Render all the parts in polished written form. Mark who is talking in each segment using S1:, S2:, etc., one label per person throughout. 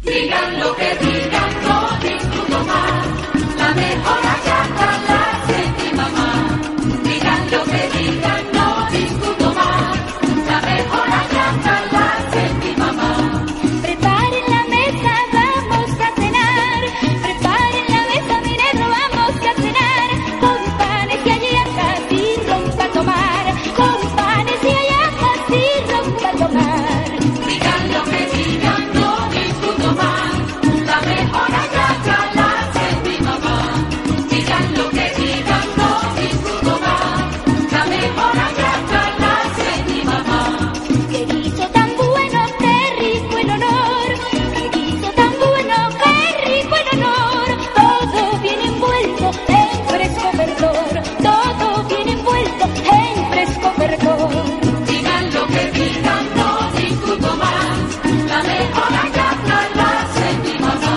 S1: Digan lo que digan, no discuto más. La mejor hallaca la hace mi mamá. Digan lo que digan, no discuto más. La mejor hallaca la hace mi mamá.
S2: Preparen la mesa, vamos a cenar. Preparen la mesa, miren, vamos a cenar. Con panes y hallacas y ron pa' tomar. Con panes y hallacas y ron pa' tomar.
S1: Digan lo que digan, no discuto más. La mejor hallaca la hace mi mamá. Digan lo que digan, no discuto más. La mejor hallaca la hace mi mamá.
S2: Qué guiso tan bueno, qué rico el olor. Qué guiso tan bueno, qué rico el olor. Todo bien envuelto en fresco verdor. Todo bien envuelto en fresco verdor.
S1: Digan lo que digan, no discuto más. La mejor hallaca la hace mi mamá.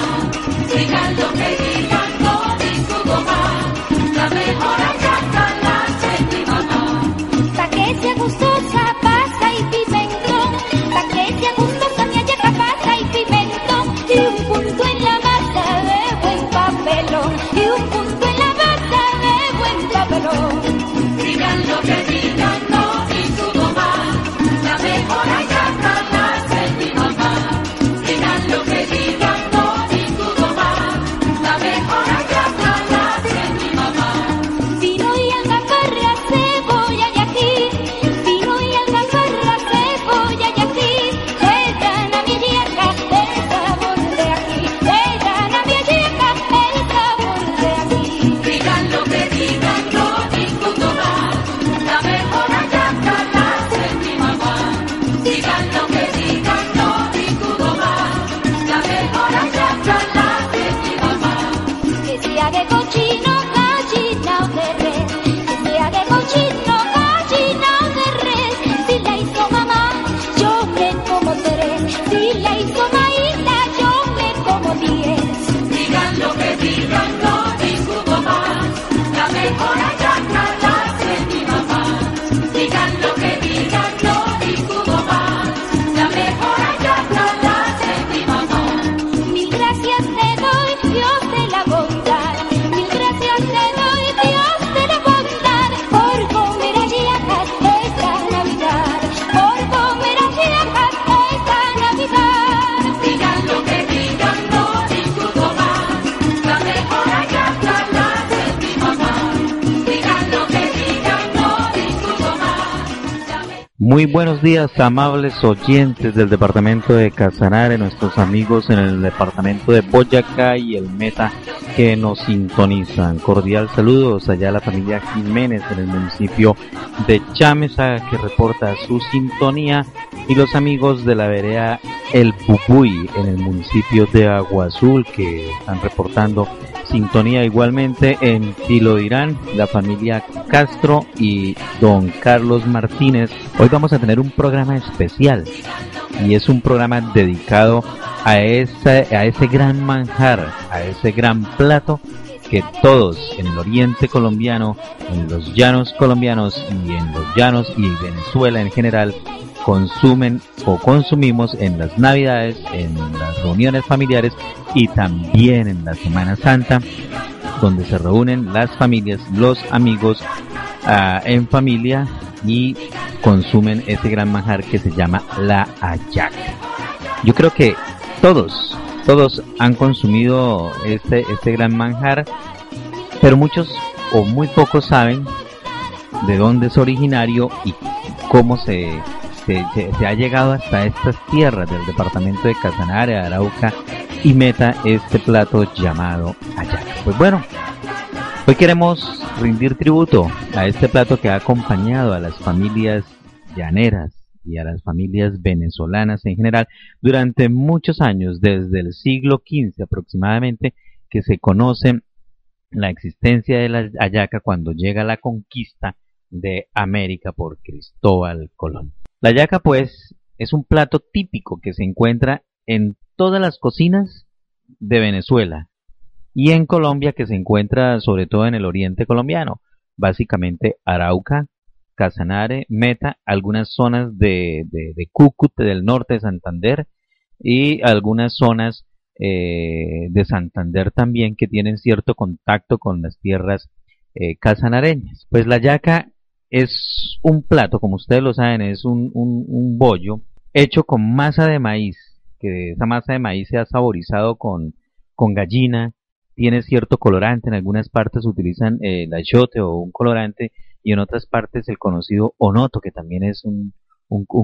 S1: Digan lo que digan, no discuto más. La mejor hallaca la hace mi mamá.
S2: Pa' que sea gustosa, pasa y pimentón. Pa' que sea gustosa mi hallaca, pasa y pimentón. Y un punto en la masa de buen papelón. Y un punto en la masa de buen papelón.
S1: Digan lo que digan, no discuto más. La mejor hallaca la hace mi mamá. Digan lo que digan, no discuto más. La mejor hallaca la hace mi mamá.
S2: Vino y alcaparra, cebolla y ají. Vino y alcaparra, cebolla y ají. Le dan a mi hallaca el sabor de aquí. Le dan a mi hallaca el sabor de aquí.
S1: Digan lo que digan, no discuto más. La mejor hallaca la hace mi mamá. Digan lo que digan, no discuto más. La mejor hallaca la hace mi mamá.
S2: Que sea de cochino, gallina o de res. Que sea de cochino, gallina o de res. Si la hizo mamá, yo me como tres. Si la hizo Maíla, yo me como 10.
S1: Digan lo que digan, no discuto más. La mejor hallaca la hace mi mamá. Digan lo que digan, no discuto más. La mejor hallaca la hace mi mamá.
S2: Mil gracias te doy, Dios de la bondad. Mil gracias te doy, Dios de la bondad. Por comer hallacas esta Navidad. Por comer hallacas esta Navidad.
S1: Digan lo que digan, no discuto más. La mejor hallaca la hace mi mamá. Digan lo que digan, no discuto más.
S3: Muy buenos días, amables oyentes del departamento de Casanare, nuestros amigos en el departamento de Boyacá y el Meta que nos sintonizan. Cordial saludos allá a la familia Jiménez en el municipio de Chámeza que reporta su sintonía y los amigos de la vereda El Pupuy en el municipio de Agua Azul que están reportando sintonía igualmente en Tilodirán, la familia Castro y don Carlos Martínez. Hoy vamos a tener un programa especial y es un programa dedicado a ese gran manjar, a ese gran plato que todos en el oriente colombiano, en los llanos colombianos y en los llanos y Venezuela en general consumen o consumimos en las Navidades, en las reuniones familiares y también en la Semana Santa, donde se reúnen las familias, los amigos en familia y consumen ese gran manjar que se llama la hallaca. Yo creo que todos han consumido este gran manjar, pero muchos o muy pocos saben de dónde es originario y cómo se ha llegado hasta estas tierras del departamento de Casanare, Arauca y Meta, este plato llamado hallaca. Pues bueno, hoy queremos rendir tributo a este plato que ha acompañado a las familias llaneras y a las familias venezolanas en general durante muchos años, desde el siglo XV aproximadamente, que se conoce la existencia de la hallaca cuando llega la conquista de América por Cristóbal Colón. La hallaca, pues, es un plato típico que se encuentra en todas las cocinas de Venezuela y en Colombia, que se encuentra sobre todo en el oriente colombiano, básicamente Arauca, Casanare, Meta, algunas zonas de Cúcuta del norte de Santander y algunas zonas de Santander también, que tienen cierto contacto con las tierras casanareñas. Pues la yaca es un plato, como ustedes lo saben, es un bollo hecho con masa de maíz, que esa masa de maíz se ha saborizado con gallina, tiene cierto colorante, en algunas partes utilizan el achiote o un colorante, y en otras partes el conocido onoto, que también es un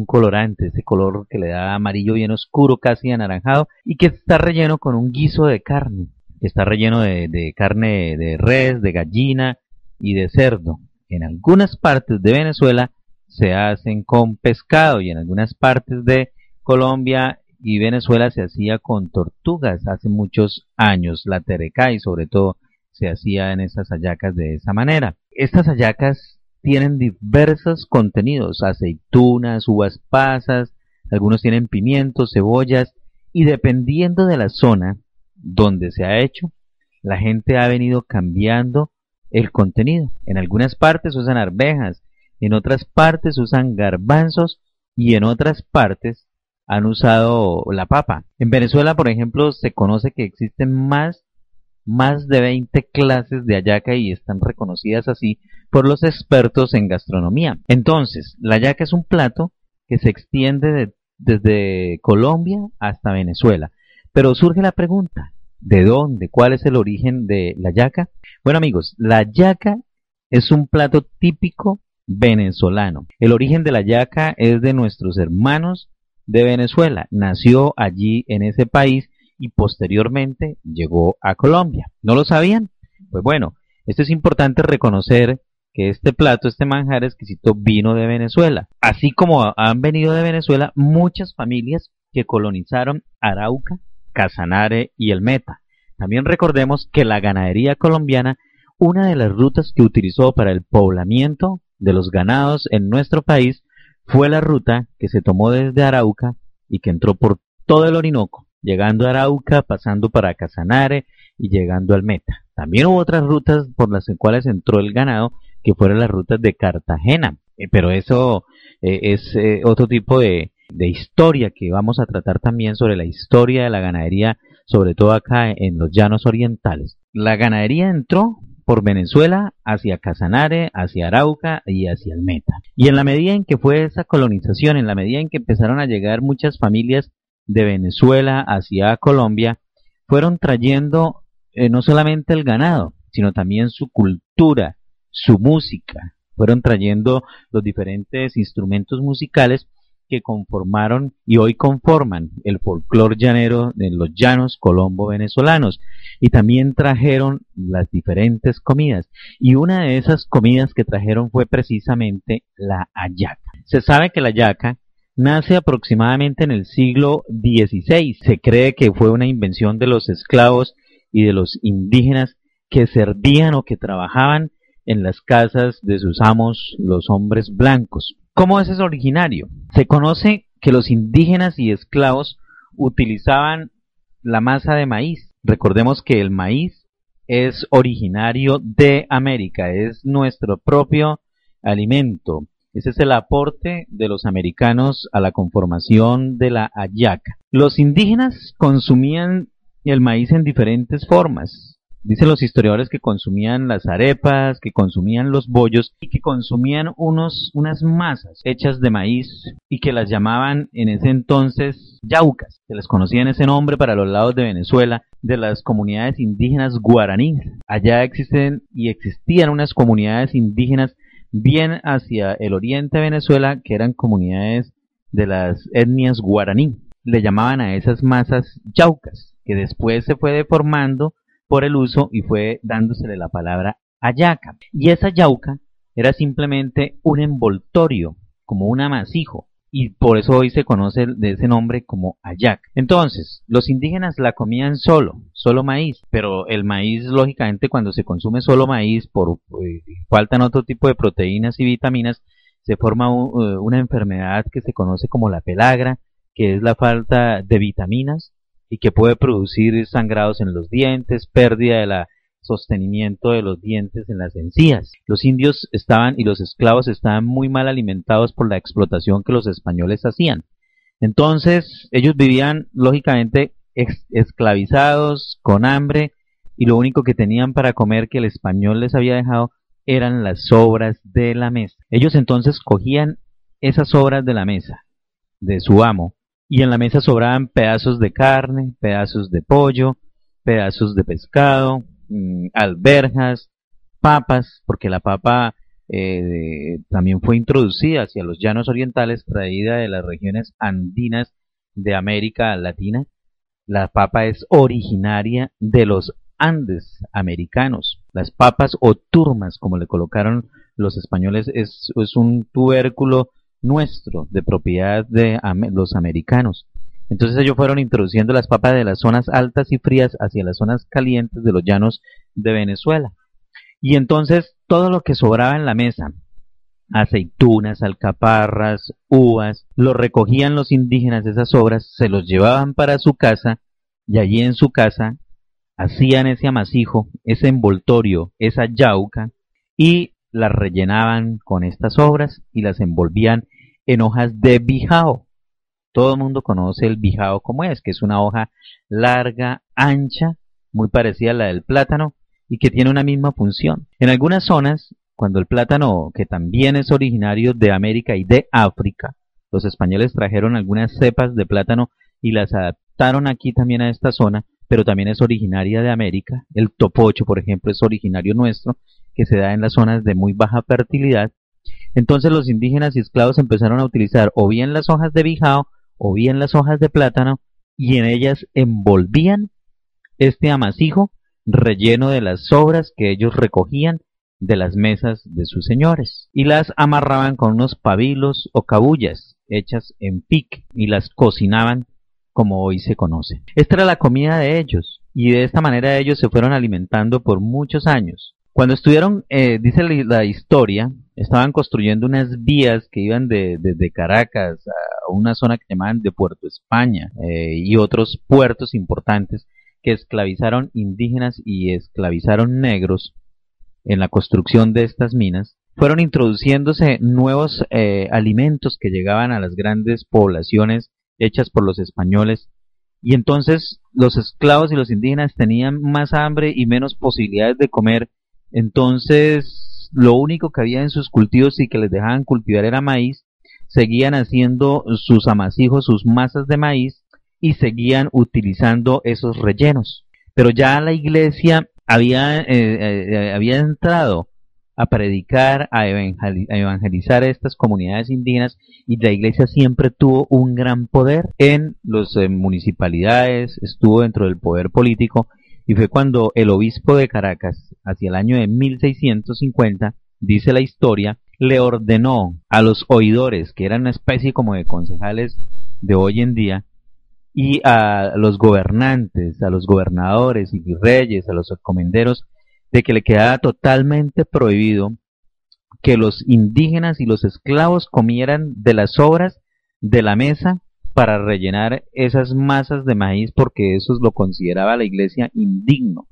S3: colorante, ese color que le da amarillo bien oscuro, casi anaranjado, y que está relleno con un guiso de carne, que está relleno de carne de res, de gallina y de cerdo. En algunas partes de Venezuela se hacen con pescado, y en algunas partes de Colombia y Venezuela se hacía con tortugas hace muchos años. La terecay, sobre todo, se hacía en esas hallacas de esa manera. Estas hallacas tienen diversos contenidos: aceitunas, uvas pasas, algunos tienen pimientos, cebollas, y dependiendo de la zona donde se ha hecho, la gente ha venido cambiando el contenido. En algunas partes usan arvejas, en otras partes usan garbanzos, y en otras partes han usado la papa. En Venezuela, por ejemplo, se conoce que existen más de 20 clases de hallaca, y están reconocidas así por los expertos en gastronomía. Entonces, la hallaca es un plato que se extiende desde Colombia hasta Venezuela. Pero surge la pregunta, ¿de dónde? ¿Cuál es el origen de la hallaca? Bueno, amigos, la hallaca es un plato típico venezolano. El origen de la hallaca es de nuestros hermanos de Venezuela. Nació allí en ese país y posteriormente llegó a Colombia. ¿No lo sabían? Pues bueno, esto es importante reconocer que este plato, este manjar exquisito, vino de Venezuela. Así como han venido de Venezuela muchas familias que colonizaron Arauca, Casanare y el Meta. También recordemos que la ganadería colombiana, una de las rutas que utilizó para el poblamiento de los ganados en nuestro país, fue la ruta que se tomó desde Arauca y que entró por todo el Orinoco, llegando a Arauca, pasando para Casanare y llegando al Meta. También hubo otras rutas por las cuales entró el ganado, que fueron las rutas de Cartagena, pero eso es otro tipo de historia que vamos a tratar también, sobre la historia de la ganadería, sobre todo acá en los llanos orientales. La ganadería entró por Venezuela hacia Casanare, hacia Arauca y hacia el Meta. Y en la medida en que fue esa colonización, en la medida en que empezaron a llegar muchas familias de Venezuela hacia Colombia, fueron trayendo no solamente el ganado, sino también su cultura, su música. Fueron trayendo los diferentes instrumentos musicales que conformaron y hoy conforman el folclor llanero de los llanos colombo-venezolanos. Y también trajeron las diferentes comidas. Y una de esas comidas que trajeron fue precisamente la hallaca. Se sabe que la hallaca nace aproximadamente en el siglo XVI. Se cree que fue una invención de los esclavos y de los indígenas que servían o que trabajaban en las casas de sus amos, los hombres blancos. ¿Cómo es eso originario? Se conoce que los indígenas y esclavos utilizaban la masa de maíz. Recordemos que el maíz es originario de América, es nuestro propio alimento. Ese es el aporte de los americanos a la conformación de la hallaca. Los indígenas consumían el maíz en diferentes formas. Dicen los historiadores que consumían las arepas, que consumían los bollos y que consumían unas masas hechas de maíz y que las llamaban en ese entonces yaucas. Se les conocía en ese nombre para los lados de Venezuela, de las comunidades indígenas guaraníes. Allá existen y existían unas comunidades indígenas bien hacia el oriente de Venezuela, que eran comunidades de las etnias guaraní. Le llamaban a esas masas yaucas, que después se fue deformando por el uso y fue dándosele la palabra hallaca. Y esa yauca era simplemente un envoltorio, como un amasijo, y por eso hoy se conoce de ese nombre como hallaca. Entonces, los indígenas la comían solo maíz, pero el maíz, lógicamente, cuando se consume solo maíz, faltan otro tipo de proteínas y vitaminas, se forma una enfermedad que se conoce como la pelagra, que es la falta de vitaminas, y que puede producir sangrados en los dientes, pérdida de sostenimiento de los dientes en las encías. Los indios y los esclavos estaban muy mal alimentados por la explotación que los españoles hacían. Entonces, ellos vivían, lógicamente, esclavizados, con hambre, y lo único que tenían para comer que el español les había dejado eran las sobras de la mesa. Ellos entonces cogían esas sobras de la mesa de su amo, y en la mesa sobraban pedazos de carne, pedazos de pollo, pedazos de pescado, alberjas, papas, porque la papa también fue introducida hacia los llanos orientales, traída de las regiones andinas de América Latina. La papa es originaria de los Andes americanos. Las papas o turmas, como le colocaron los españoles, es un tubérculo nuestro, de propiedad de los americanos. Entonces ellos fueron introduciendo las papas de las zonas altas y frías hacia las zonas calientes de los llanos de Venezuela. Y entonces todo lo que sobraba en la mesa, aceitunas, alcaparras, uvas, lo recogían los indígenas, esas sobras, se los llevaban para su casa, y allí en su casa hacían ese amasijo, ese envoltorio, esa yauca, y las rellenaban con estas sobras y las envolvían en hojas de bijao. Todo el mundo conoce el bijao como es, que es una hoja larga, ancha, muy parecida a la del plátano y que tiene una misma función. En algunas zonas, cuando el plátano, que también es originario de América y de África, los españoles trajeron algunas cepas de plátano y las adaptaron aquí también a esta zona, pero también es originaria de América. El topocho, por ejemplo, es originario nuestro, que se da en las zonas de muy baja fertilidad. Entonces los indígenas y esclavos empezaron a utilizar o bien las hojas de bijao o bien las hojas de plátano, y en ellas envolvían este amasijo relleno de las sobras que ellos recogían de las mesas de sus señores, y las amarraban con unos pabilos o cabullas hechas en pique y las cocinaban como hoy se conoce. Esta era la comida de ellos, y de esta manera ellos se fueron alimentando por muchos años. Cuando estuvieron, dice la historia, estaban construyendo unas vías que iban desde Caracas a una zona que llamaban de Puerto España, y otros puertos importantes que esclavizaron indígenas y esclavizaron negros en la construcción de estas minas. Fueron introduciéndose nuevos alimentos que llegaban a las grandes poblaciones hechas por los españoles, y entonces los esclavos y los indígenas tenían más hambre y menos posibilidades de comer. Entonces lo único que había en sus cultivos y que les dejaban cultivar era maíz. Seguían haciendo sus amasijos, sus masas de maíz, y seguían utilizando esos rellenos. Pero ya la iglesia había entrado a predicar, a evangelizar a estas comunidades indígenas, y la iglesia siempre tuvo un gran poder en las municipalidades, estuvo dentro del poder político, y fue cuando el obispo de Caracas, hacia el año de 1650, dice la historia, le ordenó a los oidores, que eran una especie como de concejales de hoy en día, y a los gobernantes, a los gobernadores y virreyes, a los encomenderos, de que le quedaba totalmente prohibido que los indígenas y los esclavos comieran de las sobras de la mesa para rellenar esas masas de maíz, porque eso lo consideraba la iglesia indigno,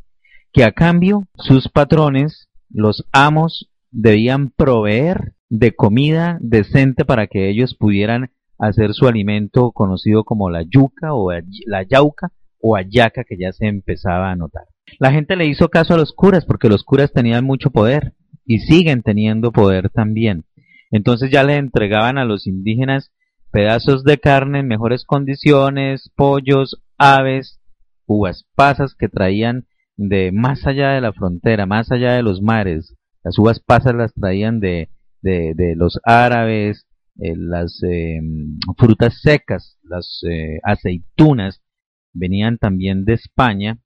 S3: que a cambio sus patrones, los amos, debían proveer de comida decente para que ellos pudieran hacer su alimento conocido como la yuca o la yauca o hallaca, que ya se empezaba a notar. La gente le hizo caso a los curas porque los curas tenían mucho poder y siguen teniendo poder también. Entonces ya le entregaban a los indígenas pedazos de carne en mejores condiciones, pollos, aves, uvas pasas que traían de más allá de la frontera, más allá de los mares. Las uvas pasas las traían de los árabes, las frutas secas, las aceitunas venían también de España,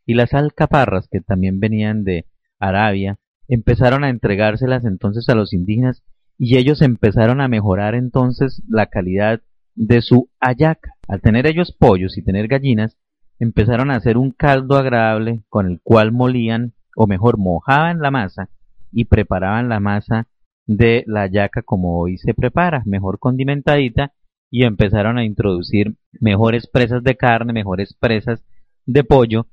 S3: y las alcaparras, que también venían de Arabia, empezaron a entregárselas entonces a los indígenas, y ellos empezaron a mejorar entonces la calidad de su hallaca. Al tener ellos pollos y tener gallinas, empezaron a hacer un caldo agradable con el cual molían, o mejor, mojaban la masa y preparaban la masa de la hallaca como hoy se prepara, mejor condimentadita, y empezaron a introducir mejores presas de carne, mejores presas de pollo,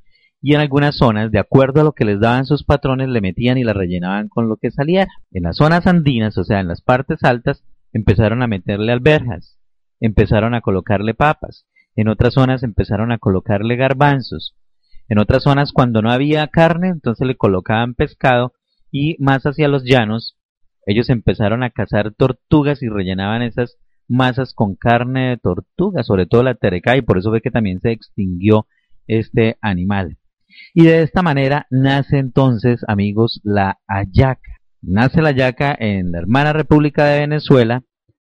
S3: y en algunas zonas, de acuerdo a lo que les daban sus patrones, le metían y la rellenaban con lo que saliera. En las zonas andinas, o sea, en las partes altas, empezaron a meterle alberjas, empezaron a colocarle papas, En otras zonas empezaron a colocarle garbanzos. En otras zonas, cuando no había carne, entonces le colocaban pescado, y más hacia los llanos, ellos empezaron a cazar tortugas y rellenaban esas masas con carne de tortuga, sobre todo la terecá, y por eso ve que también se extinguió este animal. Y de esta manera nace entonces, amigos, la hallaca. Nace la hallaca en la hermana República de Venezuela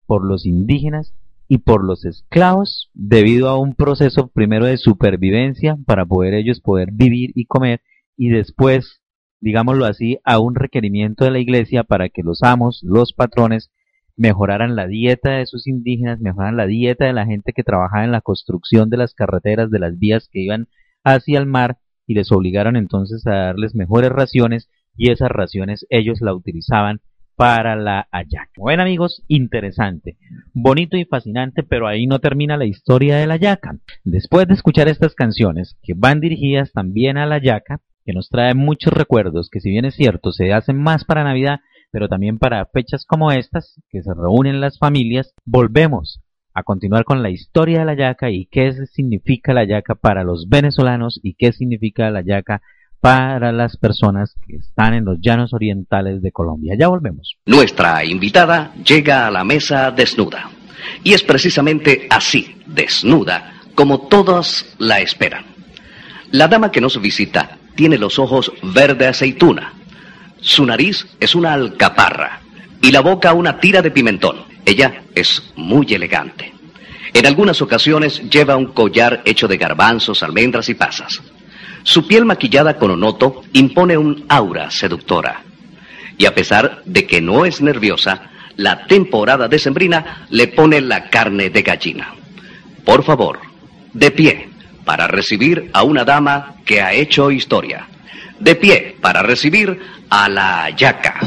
S3: por los indígenas y por los esclavos, debido a un proceso primero de supervivencia para poder ellos poder vivir y comer, y después, digámoslo así, a un requerimiento de la iglesia para que los amos, los patrones, mejoraran la dieta de sus indígenas, mejoraran la dieta de la gente que trabajaba en la construcción de las carreteras, de las vías que iban hacia el mar, y les obligaron entonces a darles mejores raciones, y esas raciones ellos la utilizaban para la hallaca. Bueno, amigos, interesante, bonito y fascinante, pero ahí no termina la historia de la hallaca. Después de escuchar estas canciones que van dirigidas también a la hallaca, que nos trae muchos recuerdos, que si bien es cierto, se hacen más para Navidad, pero también para fechas como estas, que se reúnen las familias, volvemos a continuar con la historia de la hallaca y qué significa la hallaca para los venezolanos y qué significa la hallaca para las personas que están en los llanos orientales de Colombia. Ya volvemos.
S4: Nuestra invitada llega a la mesa desnuda. Y es precisamente así, desnuda, como todos la esperan. La dama que nos visita tiene los ojos verde aceituna. Su nariz es una alcaparra y la boca una tira de pimentón. Ella es muy elegante. En algunas ocasiones lleva un collar hecho de garbanzos, almendras y pasas. Su piel maquillada con onoto impone un aura seductora. Y a pesar de que no es nerviosa, la temporada decembrina le pone la carne de gallina. Por favor, de pie, para recibir a una dama que ha hecho historia. De pie, para recibir a la hallaca.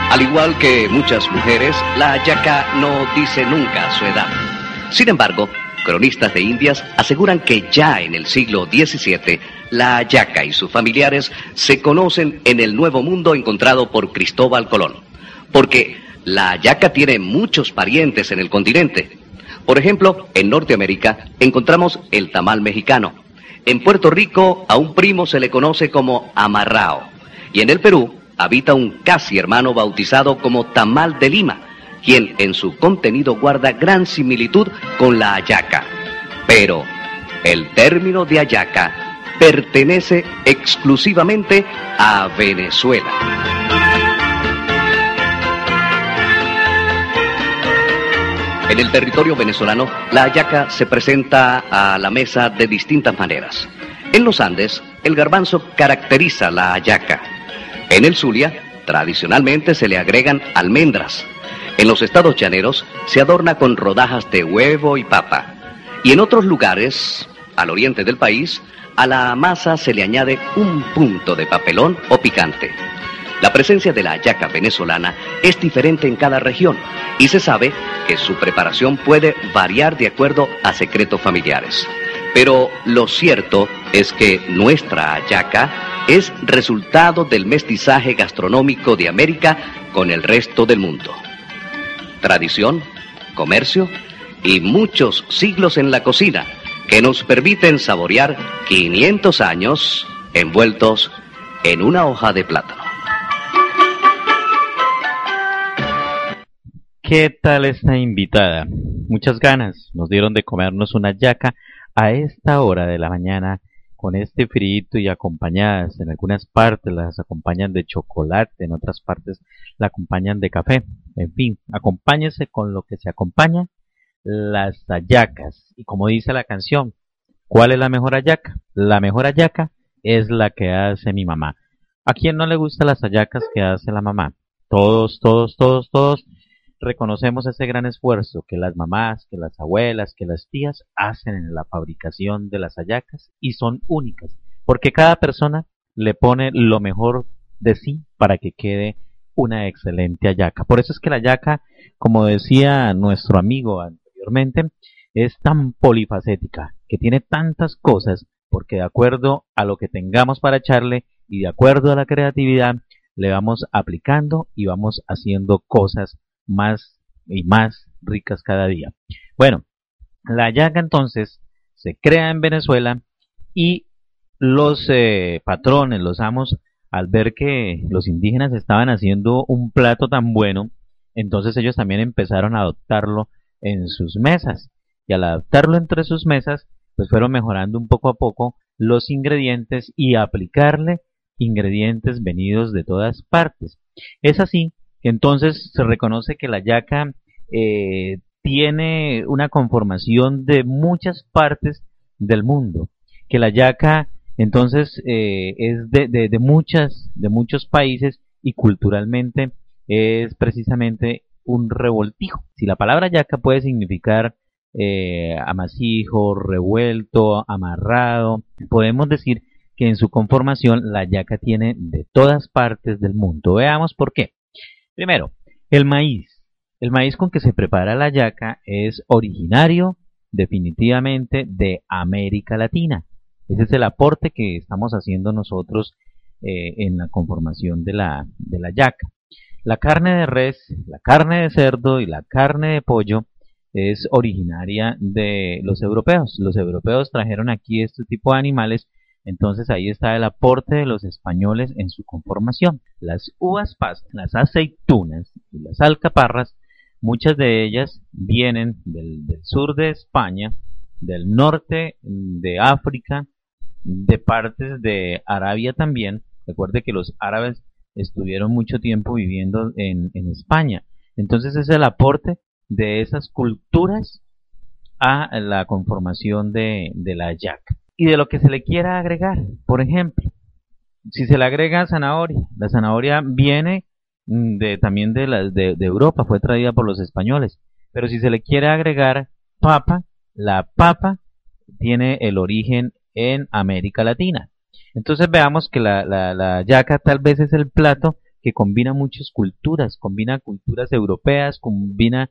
S4: Al igual que muchas mujeres, la hallaca no dice nunca su edad. Sin embargo, cronistas de Indias aseguran que ya en el siglo XVII, la hallaca y sus familiares se conocen en el Nuevo Mundo encontrado por Cristóbal Colón. Porque la hallaca tiene muchos parientes en el continente. Por ejemplo, en Norteamérica encontramos el tamal mexicano. En Puerto Rico a un primo se le conoce como amarrao. Y en el Perú habita un casi hermano bautizado como tamal de Lima, quien en su contenido guarda gran similitud con la hallaca. Pero el término de hallaca pertenece exclusivamente a Venezuela. En el territorio venezolano, la hallaca se presenta a la mesa de distintas maneras. En los Andes, el garbanzo caracteriza la hallaca. En el Zulia, tradicionalmente se le agregan almendras. En los estados llaneros, se adorna con rodajas de huevo y papa. Y en otros lugares, al oriente del país, a la masa se le añade un punto de papelón o picante. La presencia de la hallaca venezolana es diferente en cada región y se sabe que su preparación puede variar de acuerdo a secretos familiares. Pero lo cierto es que nuestra hallaca es resultado del mestizaje gastronómico de América con el resto del mundo. Tradición, comercio y muchos siglos en la cocina que nos permiten saborear 500 años envueltos en una hoja de plátano.
S3: ¿Qué tal esta invitada? Muchas ganas nos dieron de comernos una hallaca a esta hora de la mañana con este frito y acompañadas. En algunas partes las acompañan de chocolate, en otras partes la acompañan de café. En fin, acompáñese con lo que se acompaña, las hallacas. Y como dice la canción, ¿cuál es la mejor hallaca? La mejor hallaca es la que hace mi mamá. ¿A quién no le gustan las hallacas que hace la mamá? Todos reconocemos ese gran esfuerzo que las mamás, que las abuelas, que las tías hacen en la fabricación de las hallacas y son únicas, porque cada persona le pone lo mejor de sí para que quede una excelente hallaca. Por eso es que la hallaca, como decía nuestro amigo anteriormente, es tan polifacética, que tiene tantas cosas porque de acuerdo a lo que tengamos para echarle y de acuerdo a la creatividad, le vamos aplicando y vamos haciendo cosas más y más ricas cada día. Bueno, la hallaca entonces se crea en Venezuela y los patrones, los amos, al ver que los indígenas estaban haciendo un plato tan bueno, entonces ellos también empezaron a adoptarlo en sus mesas. Y al adaptarlo entre sus mesas, pues fueron mejorando un poco a poco los ingredientes y aplicarle ingredientes venidos de todas partes. Es así que entonces se reconoce que la hallaca tiene una conformación de muchas partes del mundo, que la hallaca entonces es de muchos países y culturalmente es precisamente un revoltijo. Si la palabra hallaca puede significar amasijo, revuelto, amarrado, podemos decir que en su conformación la hallaca tiene de todas partes del mundo. Veamos por qué. Primero, el maíz. El maíz con que se prepara la hallaca es originario definitivamente de América Latina. Ese es el aporte que estamos haciendo nosotros en la conformación de la hallaca. La carne de res, la carne de cerdo y la carne de pollo es originaria de los europeos. Los europeos trajeron aquí este tipo de animales, entonces ahí está el aporte de los españoles en su conformación. Las uvas pasas, las aceitunas y las alcaparras, muchas de ellas vienen del sur de España, del norte de África, de partes de Arabia también. Recuerde que los árabes estuvieron mucho tiempo viviendo en España. Entonces es el aporte de esas culturas a la conformación de la hallaca. Y de lo que se le quiera agregar, por ejemplo, si se le agrega zanahoria, la zanahoria viene también de Europa, fue traída por los españoles. Pero si se le quiere agregar papa, la papa tiene el origen en América Latina. Entonces veamos que la hallaca tal vez es el plato que combina muchas culturas, combina culturas europeas, combina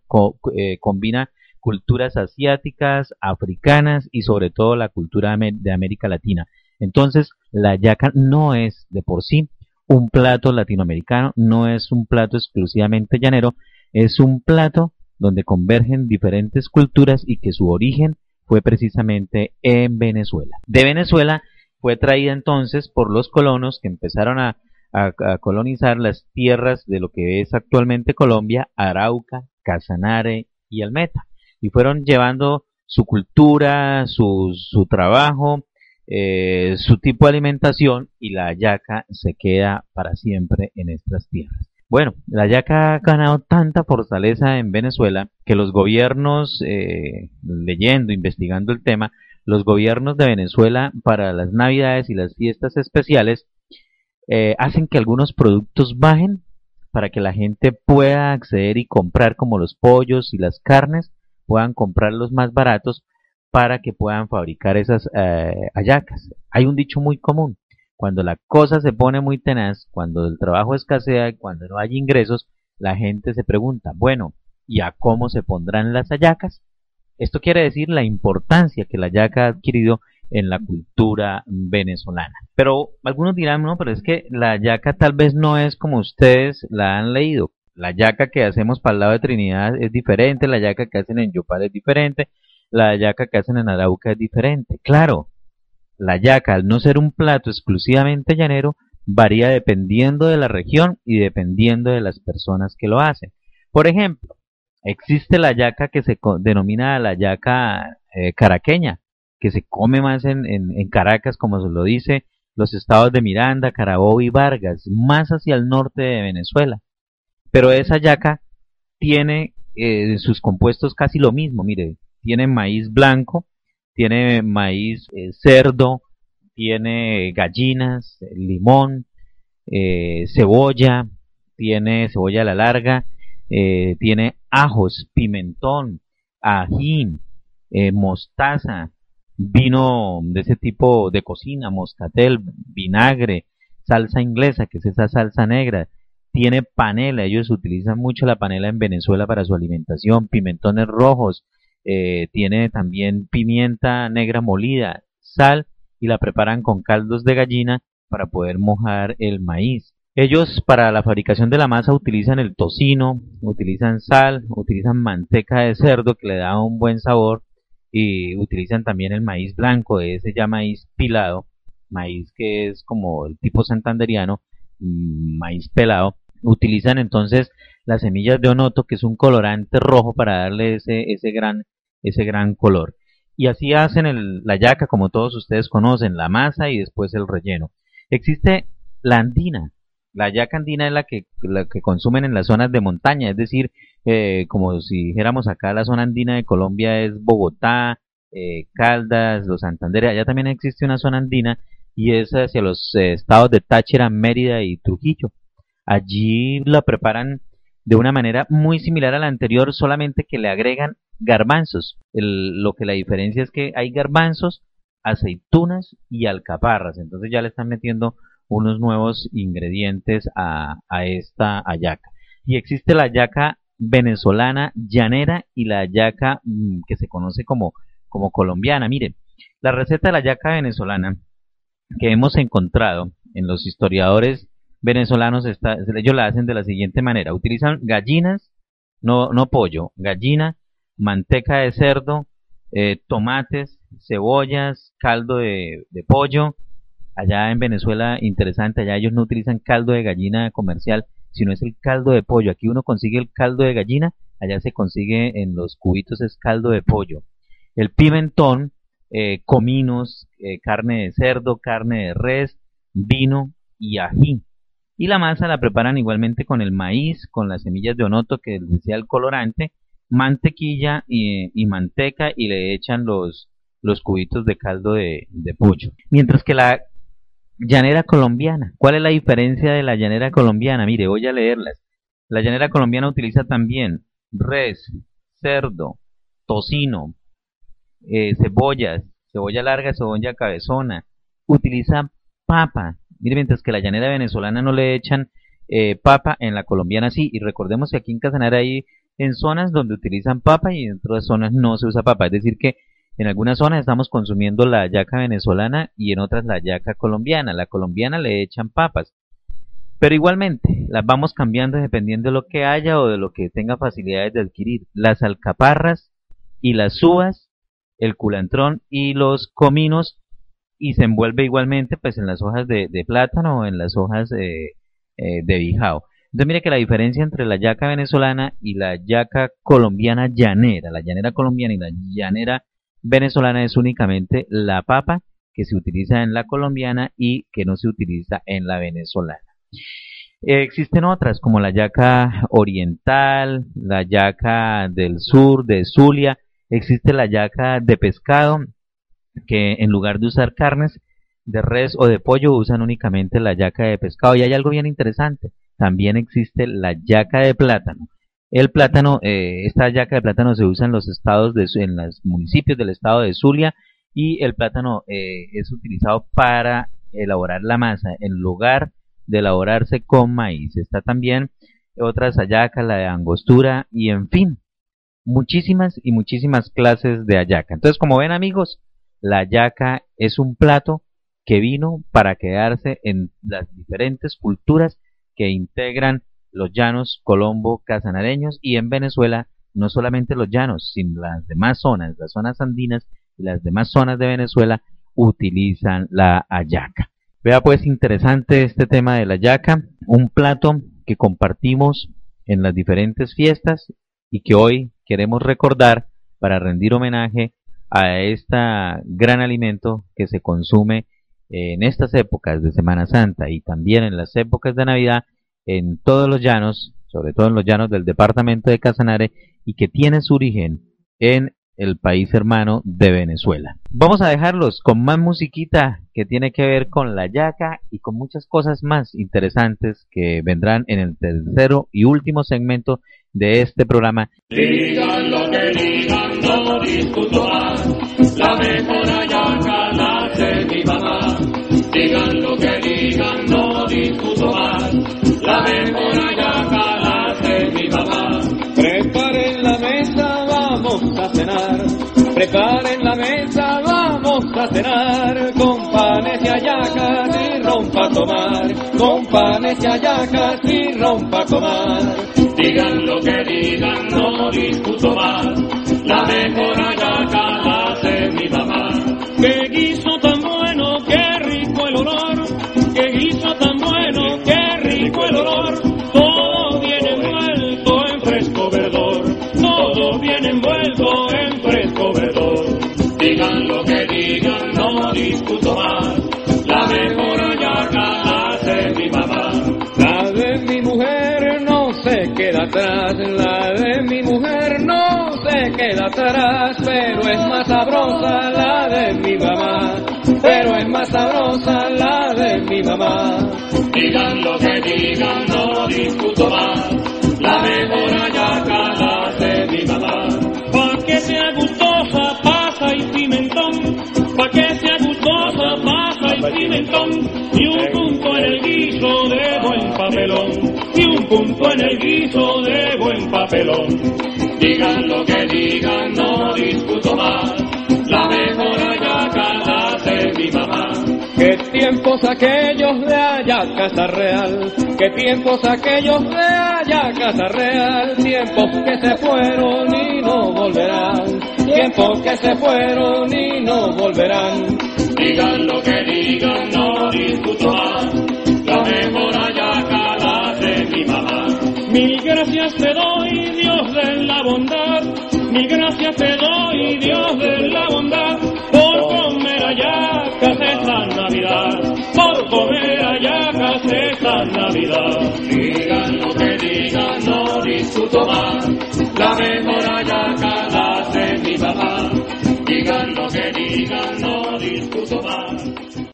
S3: culturas asiáticas, africanas y sobre todo la cultura de América Latina. Entonces la hallaca no es de por sí un plato latinoamericano, no es un plato exclusivamente llanero, es un plato donde convergen diferentes culturas y que su origen fue precisamente en Venezuela. De Venezuela fue traída entonces por los colonos que empezaron a colonizar las tierras de lo que es actualmente Colombia, Arauca, Casanare y el Meta. Y fueron llevando su cultura, su trabajo, su tipo de alimentación, y la hallaca se queda para siempre en estas tierras. Bueno, la hallaca ha ganado tanta fortaleza en Venezuela que los gobiernos, leyendo, investigando el tema, los gobiernos de Venezuela para las Navidades y las fiestas especiales hacen que algunos productos bajen para que la gente pueda acceder y comprar, como los pollos y las carnes, puedan comprarlos más baratos para que puedan fabricar esas hallacas. Hay un dicho muy común: cuando la cosa se pone muy tenaz, cuando el trabajo escasea, cuando no hay ingresos, la gente se pregunta, bueno, ¿y a cómo se pondrán las hallacas? Esto quiere decir la importancia que la hallaca ha adquirido en la cultura venezolana. Pero algunos dirán, no, pero es que la hallaca tal vez no es como ustedes la han leído. La hallaca que hacemos para el lado de Trinidad es diferente, la hallaca que hacen en Yopal es diferente, la hallaca que hacen en Arauca es diferente. Claro, la hallaca, al no ser un plato exclusivamente llanero, varía dependiendo de la región y dependiendo de las personas que lo hacen. Por ejemplo, existe la hallaca que se denomina la hallaca caraqueña, que se come más en Caracas, como se lo dice, los estados de Miranda, Carabobo y Vargas, más hacia el norte de Venezuela. Pero esa hallaca tiene sus compuestos casi lo mismo. Mire, tiene maíz blanco, tiene maíz cerdo, tiene gallinas, limón, cebolla, tiene cebolla a la larga, tiene ajos, pimentón, ají, mostaza, vino de ese tipo de cocina, moscatel, vinagre, salsa inglesa, que es esa salsa negra, tiene panela, ellos utilizan mucho la panela en Venezuela para su alimentación, pimentones rojos, tiene también pimienta negra molida, sal y la preparan con caldos de gallina para poder mojar el maíz. Ellos para la fabricación de la masa utilizan el tocino, utilizan sal, utilizan manteca de cerdo que le da un buen sabor y utilizan también el maíz blanco, ese ya maíz pilado, maíz que es como el tipo santanderiano, maíz pelado. Utilizan entonces las semillas de onoto, que es un colorante rojo para darle ese gran color. Y así hacen la yaca, como todos ustedes conocen, la masa y después el relleno. Existe la andina. La yaca andina es la que consumen en las zonas de montaña, es decir, como si dijéramos acá la zona andina de Colombia es Bogotá, Caldas, Los Santander. Allá también existe una zona andina y es hacia los estados de Táchira, Mérida y Trujillo. Allí la preparan de una manera muy similar a la anterior, solamente que le agregan garbanzos. Lo que la diferencia es que hay garbanzos, aceitunas y alcaparras. Entonces ya le están metiendo unos nuevos ingredientes a esta hallaca. Y existe la hallaca venezolana llanera y la hallaca que se conoce como colombiana. Miren, la receta de la hallaca venezolana que hemos encontrado en los historiadores venezolanos, ellos la hacen de la siguiente manera: utilizan gallinas, no pollo, gallina, manteca de cerdo, tomates, cebollas, caldo de pollo. Allá en Venezuela, interesante, allá ellos no utilizan caldo de gallina comercial, sino es el caldo de pollo. Aquí uno consigue el caldo de gallina, allá se consigue en los cubitos, es caldo de pollo. El pimentón, cominos, carne de cerdo, carne de res, vino y ají. Y la masa la preparan igualmente con el maíz, con las semillas de onoto, que les decía el colorante, mantequilla y manteca, y le echan los cubitos de caldo de pollo. Mientras que la llanera colombiana, ¿cuál es la diferencia de la llanera colombiana? Mire, voy a leerlas. La llanera colombiana utiliza también res, cerdo, tocino, cebollas, cebolla larga, cebolla cabezona, utiliza papa. Mire, mientras que la llanera venezolana no le echan papa, en la colombiana sí. Y recordemos que aquí en Casanare hay en zonas donde utilizan papa y en otras zonas no se usa papa. Es decir que en algunas zonas estamos consumiendo la hallaca venezolana y en otras la hallaca colombiana. La colombiana le echan papas. Pero igualmente las vamos cambiando dependiendo de lo que haya o de lo que tenga facilidades de adquirir. Las alcaparras y las uvas, el culantrón y los cominos, y se envuelve igualmente pues en las hojas de plátano o en las hojas de bijao. Entonces mire que la diferencia entre la hallaca venezolana y la hallaca colombiana llanera, la llanera colombiana y la llanera venezolana, es únicamente la papa que se utiliza en la colombiana y que no se utiliza en la venezolana. Existen otras como la hallaca oriental, la hallaca del sur, de Zulia. Existe la hallaca de pescado, que en lugar de usar carnes de res o de pollo usan únicamente la hallaca de pescado. Y hay algo bien interesante, también existe la hallaca de plátano. El plátano, esta hallaca de plátano se usa en los en los municipios del estado de Zulia, y el plátano es utilizado para elaborar la masa en lugar de elaborarse con maíz. Está también otras hallacas, la de angostura, y en fin, muchísimas y muchísimas clases de hallaca. Entonces, como ven, amigos, la hallaca es un plato que vino para quedarse en las diferentes culturas que integran los llanos colombo casanareños, y en Venezuela no solamente los llanos, sino las demás zonas, las zonas andinas y las demás zonas de Venezuela utilizan la hallaca. Vea pues, interesante este tema de la hallaca, un plato que compartimos en las diferentes fiestas y que hoy queremos recordar para rendir homenaje a este gran alimento que se consume en estas épocas de Semana Santa y también en las épocas de Navidad en todos los llanos, sobre todo en los llanos del departamento de Casanare, y que tiene su origen en el país hermano de Venezuela. Vamos a dejarlos con más musiquita que tiene que ver con la hallaca y con muchas cosas más interesantes que vendrán en el tercero y último segmento de este programa.
S5: Digan lo que digan, no discuto más, la mejor hallaca la hace mi mamá. Digan lo que digan, no discuto más, la mejor hallaca la hace mi mamá. Preparen la mesa, vamos a cenar. Preparen la mesa, vamos a cenar. tomar, con panes y hallacas y rompa a comer. Digan lo que digan, no discuto más, la mejor hallaca la hace mi mamá. Qué guiso tan bueno, qué rico el olor, qué guiso tan bueno, qué rico el olor. Todo viene envuelto en fresco verdor, todo viene envuelto en fresco verdor. Digan lo que digan, no discuto más, la mejor hallaca la hace mi mamá. La de mi mujer no se queda atrás, la de mi mujer no se queda atrás, pero es más sabrosa la de mi mamá, pero es más sabrosa la de mi mamá. Digan lo que digan, no discuto más, la mejor hallaca la hace mi mamá. Pa' que sea gustosa, pasa y pimentón, pa' que sea gustosa, pasa y pimentón, y un punto en el guiso de buen papelón, y un punto en el guiso de buen papelón. Digan lo que digan, no discuto más, la mejor hallaca la hace mi mamá. Qué tiempos aquellos de allá Casa Real, qué tiempos aquellos de allá Casa Real, tiempos que se fueron y no volverán, tiempos que se fueron y no volverán. Digan lo que digan, no discuto más, la mejor hallaca la hace mi mamá. Mil gracias te doy, Dios de la bondad, mil gracias te doy, Dios de la bondad, por comer hallacas esta Navidad, por comer hallacas esta Navidad. Digan lo que digan, no discuto más, la mejor hallaca la hace mi mamá. Digan lo que digan, no discuto más.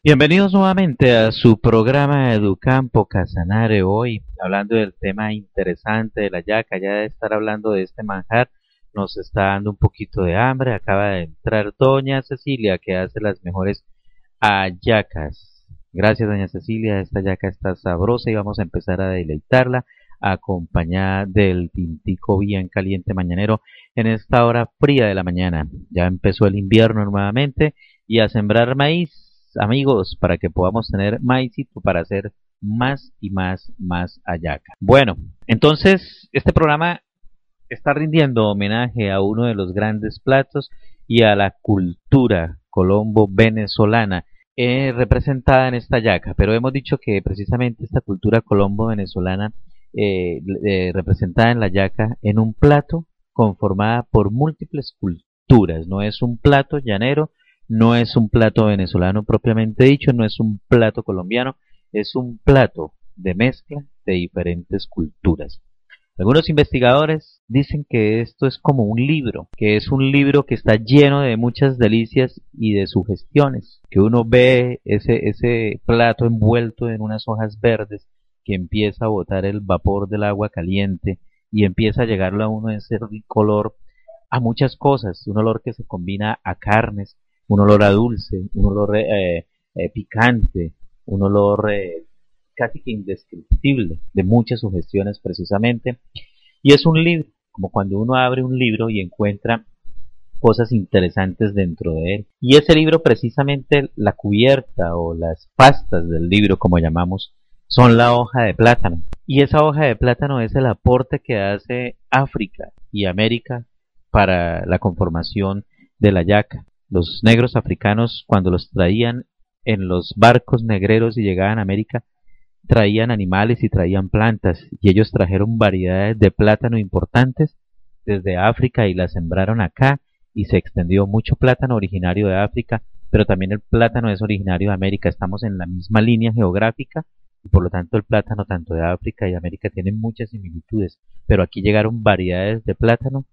S3: Bienvenidos nuevamente a su programa Educampo Casanare, hoy hablando del tema interesante de la hallaca. Ya de estar hablando de este manjar nos está dando un poquito de hambre. Acaba de entrar doña Cecilia, que hace las mejores hallacas. Gracias, doña Cecilia, esta hallaca está sabrosa y vamos a empezar a deleitarla acompañada del tintico bien caliente mañanero en esta hora fría de la mañana. Ya empezó el invierno nuevamente y a sembrar maíz, amigos, para que podamos tener maízito para hacer más y más hallaca. Bueno, entonces este programa está rindiendo homenaje a uno de los grandes platos y a la cultura colombo-venezolana representada en esta hallaca, pero hemos dicho que precisamente esta cultura colombo-venezolana representada en la hallaca en un plato conformada por múltiples culturas. No es un plato llanero, no es un plato venezolano propiamente dicho, no es un plato colombiano, es un plato de mezcla de diferentes culturas. Algunos investigadores dicen que esto es como un libro, que es un libro que está lleno de muchas delicias y de sugestiones, que uno ve ese plato envuelto en unas hojas verdes, que empieza a botar el vapor del agua caliente y empieza a llegarle a uno ese olor a muchas cosas, un olor que se combina a carnes, un olor a dulce, un olor picante, un olor casi que indescriptible, de muchas sugestiones precisamente. Y es un libro, como cuando uno abre un libro y encuentra cosas interesantes dentro de él. Y ese libro, precisamente la cubierta o las pastas del libro, como llamamos, son la hoja de plátano. Y esa hoja de plátano es el aporte que hace África y América para la conformación de la hallaca. Los negros africanos, cuando los traían en los barcos negreros y llegaban a América, traían animales y traían plantas, y ellos trajeron variedades de plátano importantes desde África y las sembraron acá, y se extendió mucho plátano originario de África, pero también el plátano es originario de América. Estamos en la misma línea geográfica y por lo tanto el plátano tanto de África y América tienen muchas similitudes, pero aquí llegaron variedades de plátano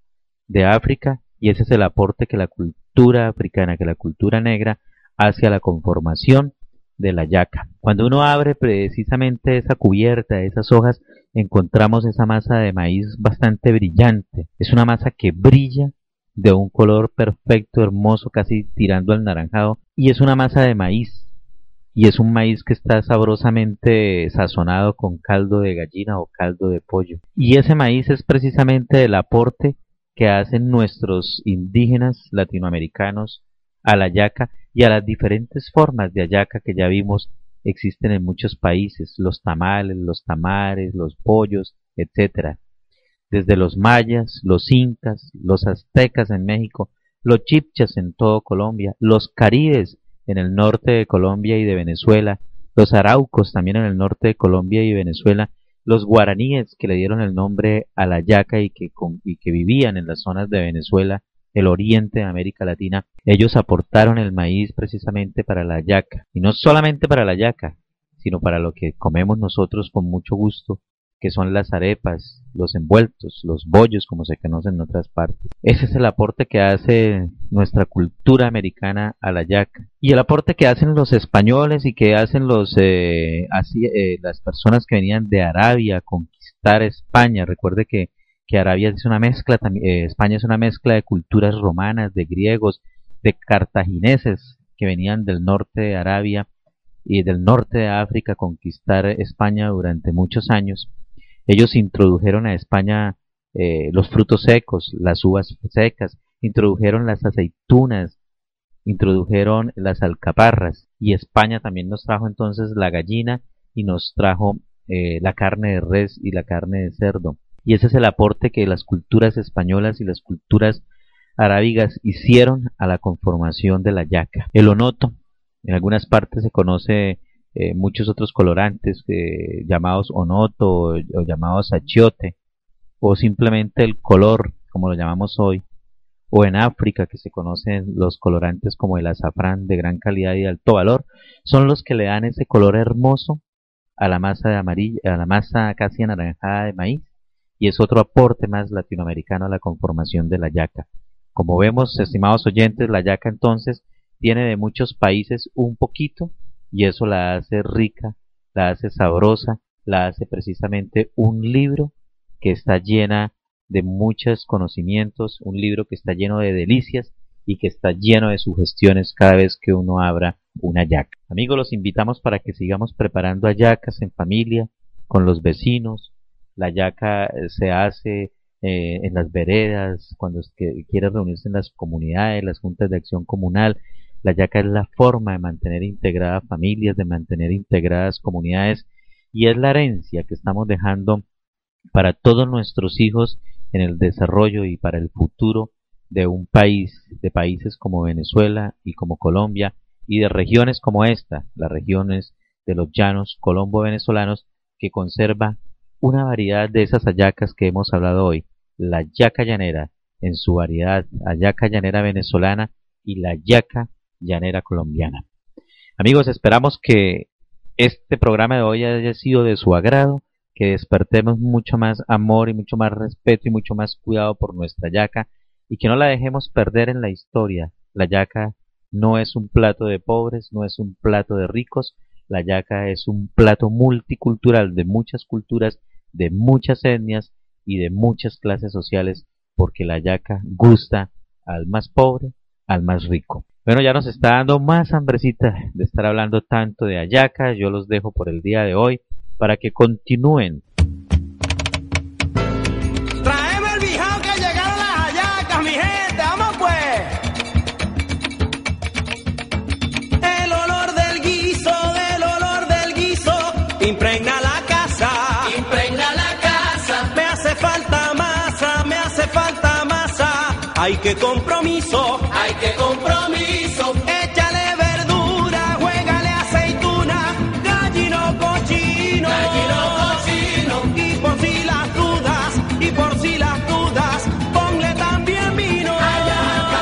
S3: de África y ese es el aporte que la cultura africana, que la cultura negra hace a la conformación de la hallaca. Cuando uno abre precisamente esa cubierta, esas hojas, encontramos esa masa de maíz bastante brillante. Es una masa que brilla de un color perfecto, hermoso, casi tirando al naranjado, y es una masa de maíz, y es un maíz que está sabrosamente sazonado con caldo de gallina o caldo de pollo. Y ese maíz es precisamente el aporte que hacen nuestros indígenas latinoamericanos a la hallaca y a las diferentes formas de hallaca que ya vimos existen en muchos países, los tamales, los tamares, los pollos, etcétera. Desde los mayas, los incas, los aztecas en México, los chipchas en todo Colombia, los caribes en el norte de Colombia y de Venezuela, los araucos también en el norte de Colombia y Venezuela, los guaraníes que le dieron el nombre a la yaca y que vivían en las zonas de Venezuela, el oriente de América Latina, ellos aportaron el maíz precisamente para la yaca, y no solamente para la yaca, sino para lo que comemos nosotros con mucho gusto, que son las arepas, los envueltos, los bollos, como se conocen en otras partes. Ese es el aporte que hace nuestra cultura americana a la yaca. Y el aporte que hacen los españoles y que hacen las personas que venían de Arabia a conquistar España. Recuerde que Arabia es una mezcla, España es una mezcla de culturas romanas, de griegos, de cartagineses que venían del norte de Arabia y del norte de África a conquistar España durante muchos años. Ellos introdujeron a España los frutos secos, las uvas secas, introdujeron las aceitunas, introdujeron las alcaparras, y España también nos trajo entonces la gallina y nos trajo la carne de res y la carne de cerdo. Y ese es el aporte que las culturas españolas y las culturas arábigas hicieron a la conformación de la yaca. El onoto, en algunas partes se conoce muchos otros colorantes llamados onoto o llamados achiote, o simplemente el color, como lo llamamos hoy, o en África que se conocen los colorantes como el azafrán de gran calidad y de alto valor, son los que le dan ese color hermoso a la masa de amarilla, a la masa casi anaranjada de maíz, y es otro aporte más latinoamericano a la conformación de la yaca. Como vemos, estimados oyentes, la yaca entonces tiene de muchos países un poquito, y eso la hace rica, la hace sabrosa, la hace precisamente un libro que está llena de muchos conocimientos, un libro que está lleno de delicias y que está lleno de sugestiones cada vez que uno abra una yaca. Amigos, los invitamos para que sigamos preparando hallacas en familia, con los vecinos. La yaca se hace en las veredas, cuando quiere reunirse en las comunidades, las juntas de acción comunal. La yaca es la forma de mantener integradas familias, de mantener integradas comunidades, y es la herencia que estamos dejando para todos nuestros hijos en el desarrollo y para el futuro de un país, de países como Venezuela y como Colombia, y de regiones como esta, las regiones de los llanos colombo-venezolanos, que conserva una variedad de esas hallacas que hemos hablado hoy, la yaca llanera en su variedad, la yaca llanera venezolana y la yaca llanera colombiana. Amigos, esperamos que este programa de hoy haya sido de su agrado, que despertemos mucho más amor y mucho más respeto y mucho más cuidado por nuestra yaca, y que no la dejemos perder en la historia. La yaca no es un plato de pobres, no es un plato de ricos, la yaca es un plato multicultural de muchas culturas, de muchas etnias y de muchas clases sociales, porque la yaca gusta al más pobre, al más rico. Bueno, ya nos está dando más hambrecita de estar hablando tanto de hallacas. Yo los dejo por el día de hoy para que continúen.
S6: Traeme el bijao que llegaron las hallacas, mi gente, vamos pues. El olor del guiso, impregna la casa.
S1: Impregna la casa.
S6: Me hace falta masa, ay qué compromiso.
S1: Hay que compromiso.
S6: Échale verdura, juégale aceituna, gallino cochino. Y por si las dudas, ponle también vino.
S1: Hallaca,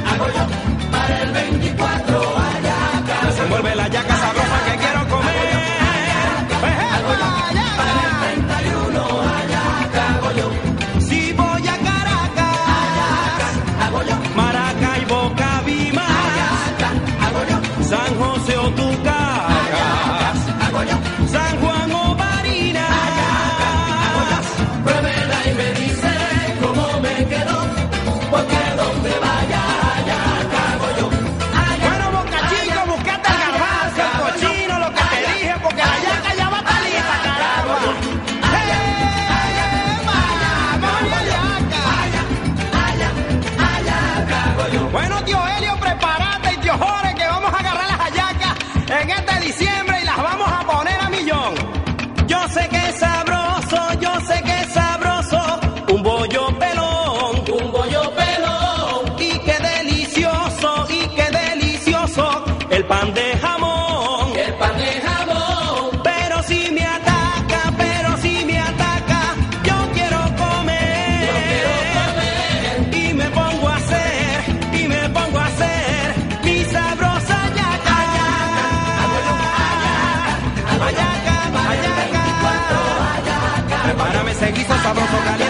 S1: hago yo, para el 24, hallaca.
S6: Desenvuelve la yaca sabrosa que quiero comer.
S1: Hago yo, para el 31, hallaca, hago yo.
S6: Si voy a Caracas,
S1: Hago yo,
S6: Maracay. guiso sabroso caliente.